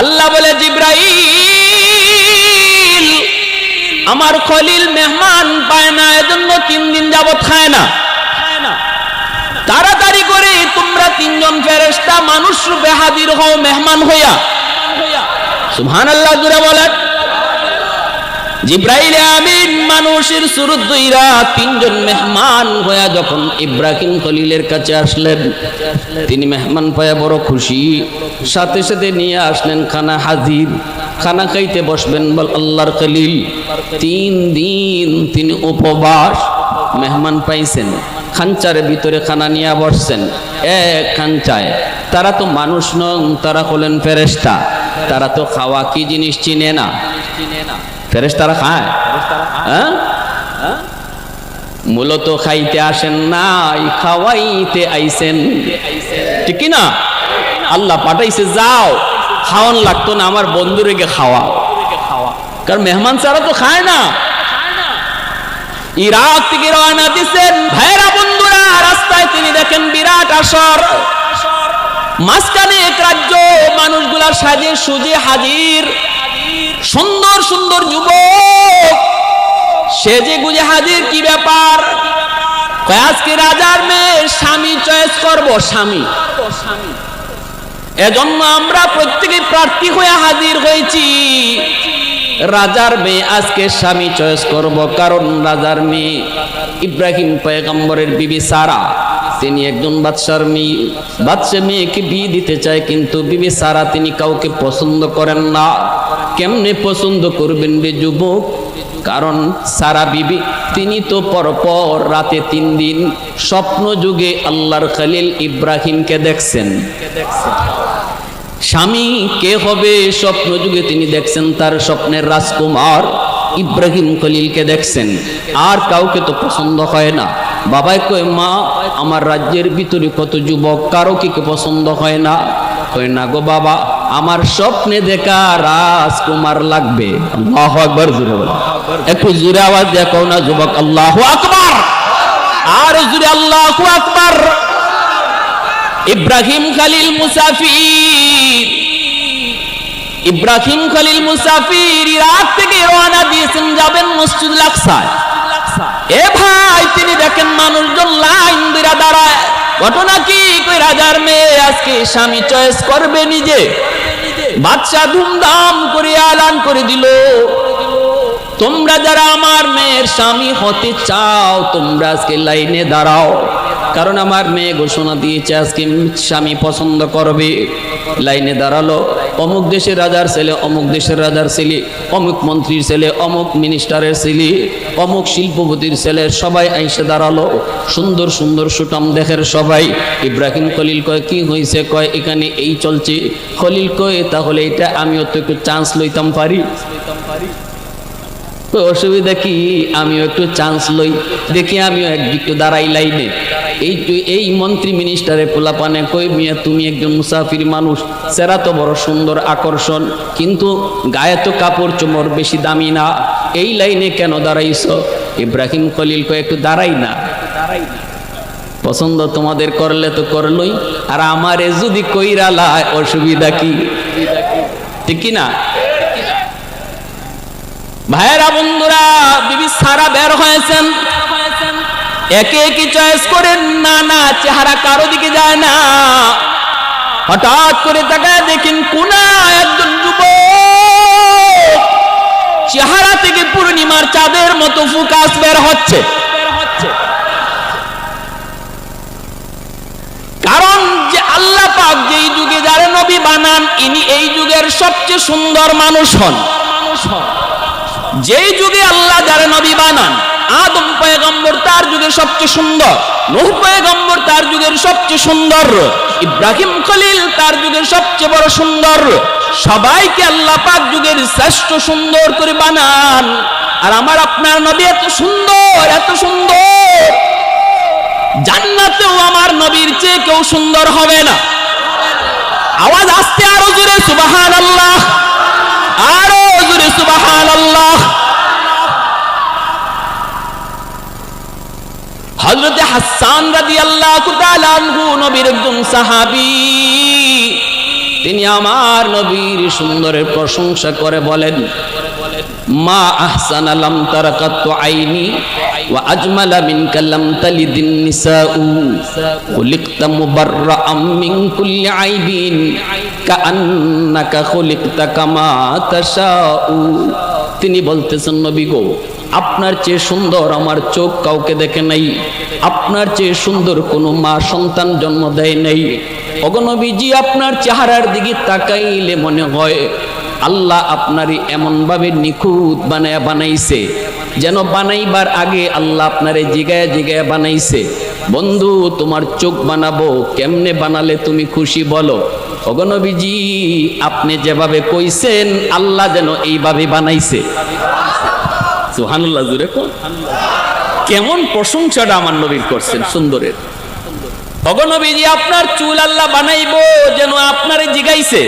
আল্লাহ বলে, জিব্রাইল আমার খলিল মেহমান পায় না, এজন্য 3 দিন যাবত খায় না। তাড়াতাড়ি করে তোমরা 3 জন ফেরেশতা মানুষ রূপে হাজির হও মেহমান হইয়া। সুবহানাল্লাহ জোরে বলেন। জিব্রাইল আমিন মানুষের সুরত ধইরা 3 জন মেহমান হইয়া যখন ইব্রাহিম খলিলের কাছে আসলেন, তিনি মেহমান পায়া বড় খুশি, সাথে সাথে নিয়ে আসলেন খানা হাজির। খানা খাইতে বসবেন বল আল্লাহর খলিল 3 দিন তিনি উপবাস, মেহমান পাইছেন, খাঞ্চার ভিতরে খানা নিয়ে বসছেন এক খাঞ্চায়। তারা তো মানুষ নন, তারা হলেন ফেরেশতা, তারা তো খাওয়া কি জিনিস চিনে না। ফেরেশতারা খায়? হ্যাঁ, মূলত খাইতে আসেন নাই, খাওয়াইতে আইছেন, ঠিক কি না? আল্লাহ পাঠাইছে, যাও খাওয়ান লাগতো না, আমার বন্ধুরে গে খাওয়া, কারণ মেহমান ছাড়া তো খায় না। ইরাক থেকে রওনা দিচ্ছেন ভাইরা বন্ধুরা, রাস্তায় তিনি দেখেন বিরাট আসর, মাঝখানে এক রাজ্য, মানুষগুলা সাজে সুজে হাজির, সুন্দর সুন্দর যুবক সেজে গুজে হাজির। কি ব্যাপার? আজকে রাজার মেয়ে স্বামী চয়েস করব, স্বামী, এজন্য আমরা প্রত্যেকে প্রার্থী হয়ে হাজির হয়েছি। রাজার মেয়ে আজকে স্বামী চয়েস করব, কারণ রাজার মেয়ে ইব্রাহিম পয়গম্বরের বিবি সারা, তিনি একজন বাদশার মেয়ে, বাদশা মেয়েকে বিয়ে দিতে চায়, কিন্তু বিবি সারা তিনি কাউকে পছন্দ করেন না। কেমনে পছন্দ করবেন রে যুবক? কারণ সারা বিবি তিনি তো পরপর রাতে 3 দিন স্বপ্ন যুগে আল্লাহর খলিল ইব্রাহিমকে দেখছেন। স্বামী কে হবে? স্বপ্ন যুগে তিনি দেখছেন তার স্বপ্নের রাজকুমার ইব্রাহিম খলিলকে দেখছেন, আর কাউকে তো পছন্দ হয় না। বাবাই কয়, মা আমার রাজ্যের ভিতরে কত যুবক, কারো কি পছন্দ হয় না? কয় না গো বাবা, আমার স্বপ্নে দেখা রাজকুমার লাগবে। আল্লাহু আকবার জোরে বলো, একটু জোরে আওয়াজ দিয়ে কও না যুবক আল্লাহু আকবার, আর জোরে আল্লাহু আকবার। ইব্রাহিম খলিল মুসাফির, ইব্রাহিম খলিল মুসাফির ইরাক থেকে রওনা দিয়েছেন, যাবেন মসজিদুল আকসায়। এ ভাই তিনি দেখেন মানুষজন লাইন ধরে দাঁড়ায়। ঘটনা কি? কই রাজার মেয়ে আজকে স্বামী চয়েস করবে নিজে। বাদশা ধুমধাম করে এলান করে দিল, তোমরা যারা আমার মেয়ের স্বামী হতে চাও তোমরা আজকে লাইনে দাঁড়াও, কারণ আমার মেয়ে ঘোষণা দিয়েছে আজকে স্বামী পছন্দ করবে। লাইনে দাঁড়ালো, অমুক দেশের রাজার ছেলে, অমুক দেশের রাজার ছেলে, অমুক মন্ত্রীর ছেলে, অমুক মিনিস্টারের ছেলে, অমুক শিল্পপতির ছেলে, সবাই আইসে দাঁড়ালো। সুন্দর সুন্দর সুটাম দেখের সবাই। ইব্রাহিম খলিল কয়, কি হয়েছে? কয় এখানে এই চলছে। খলিল কয়, তাহলে এটা আমিও তো একটু চান্স লইতাম পারি। অসুবিধা কি? আমিও একটু চান্স লই, দেখি আমিও একটু দাঁড়াই লাইনে। এই মন্ত্রী মিনিস্টারের পোলাপানে কই, মিয়া তুমি একজন মুসাফির মানুষ, চেহারা তো বড় সুন্দর আকর্ষণ, কিন্তু গায়ে তো কাপড় চোপড় বেশি দামি না, এই লাইনে কেন দাঁড়াইছো? ইব্রাহিম খলিল কয়, একটু দাঁড়াই না, পছন্দ তোমাদের করলে তো করলই, আর আমারে যদি কইরা লাই অসুবিধা কি? ঠিক কি না ভাইরা বন্ধুরা? বিবি সারা বের হয়েছেন, একে একে চয়েস করেন, না না চেহারা কারো দিকে যায় না। হঠাৎ করে তাকায় দেখেন কোনা একজন যুবক, চেহারা থেকে পূর্ণিমার চাঁদের মতো ফোকাস বের হচ্ছে। কারণ যে আল্লাহ পাক যেই যুগে যারা নবী বানান, ইনি এই যুগের সবচেয়ে সুন্দর মানুষ হন। যেই যুগে আল্লাহ যারা নবী বানান, আদম পয়গম্বর তার যুগের সবচেয়ে সুন্দর, নূহ পয়গম্বর তার যুগের সবচেয়ে সুন্দর, ইব্রাহিম খলিল তার যুগের সবচেয়ে বড় সুন্দর। সবাইকে আল্লাহ পাক যুগের শ্রেষ্ঠ সুন্দর করে বানান। আর আমার আপনার নবী এত সুন্দর, এত সুন্দর, জান্নাতেও আমার নবীর চেয়ে কেউ সুন্দর হবে না। আওয়াজ আসতে আরো জোরে সুবহানাল্লাহ, আরো জোরে সুবহানাল্লাহ। হযরত হাসান রাদিয়াল্লাহু তাআলা আনহু নবীর একজন সাহাবী, তিনি আমার নবীর সুন্দরের প্রশংসা করে বলেন, মা আহসানা লাম তারাকাতু আইনি ওয়া আজমালা মিনকা লাম তালিদিন নিসাউ খুলিকতা মুবাররাআম মিন কুল্লি আইবিন কাআন্নাকা খুলিকতা কামা তাশাউ। তিনি বলতেছেন, নবী গো, আপনার চেয়ে সুন্দর আমার চোখ কাউকে দেখে নাই, আপনার চেয়ে সুন্দর কোনো মা সন্তান জন্ম দেয় নাই। ওগো নবীজি, আপনার চেহারার দিকে তাকাইলে মনে হয় আল্লাহ আপনারই এমন ভাবে নিখুঁত বানাইছে, যেন বানাইবার আগে আল্লাহ আপনারে জিগায় জিগায় বানাইছে। বন্ধু, তোমার চোখ বানাবো, কেমনে বানালে তুমি খুশি বলো? ওগো নবীজি, আপনি যেভাবে কইছেন আল্লাহ যেন এইভাবে বানাইছে। সুবহানাল্লাহ, জোরে কও। কেমন প্রশংসাটা আমার নবীর করছেন সুন্দরের। ওগো নবীজি, আপনার চুল আল্লাহ বানাইবো যেন আপনারে জিগাইছে।